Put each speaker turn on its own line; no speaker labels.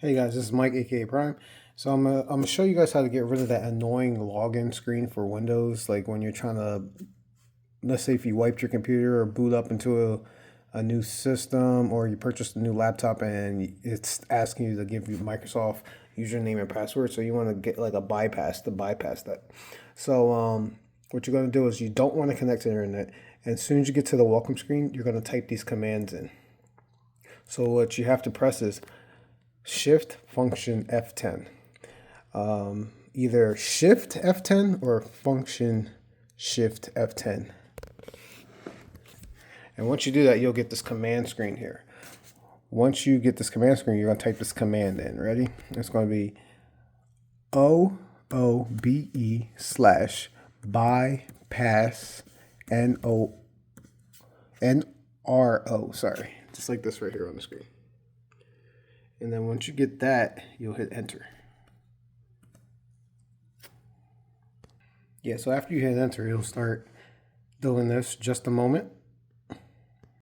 Hey guys, this is Mike, aka Prime. So I'm gonna show you guys how to get rid of that annoying login screen for Windows. Like when you're trying to, let's say if you wiped your computer or boot up into a new system, or you purchased a new laptop and it's asking you to give you Microsoft username and password. So you want to get like a bypass to bypass that. So what you're gonna do is you don't want to connect to the internet. And as soon as you get to the welcome screen, you're gonna type these commands in. So what you have to press is Shift Function F10. Either Shift F10 or Function Shift F10. And once you do that, you'll get this command screen here. Once you get this command screen, you're going to type this command in. Ready? It's going to be OOBE/bypass NRO. Sorry. Just like this right here on the screen. And then once you get that, you'll hit enter. Yeah, so after you hit enter, it'll start doing this. Just a moment.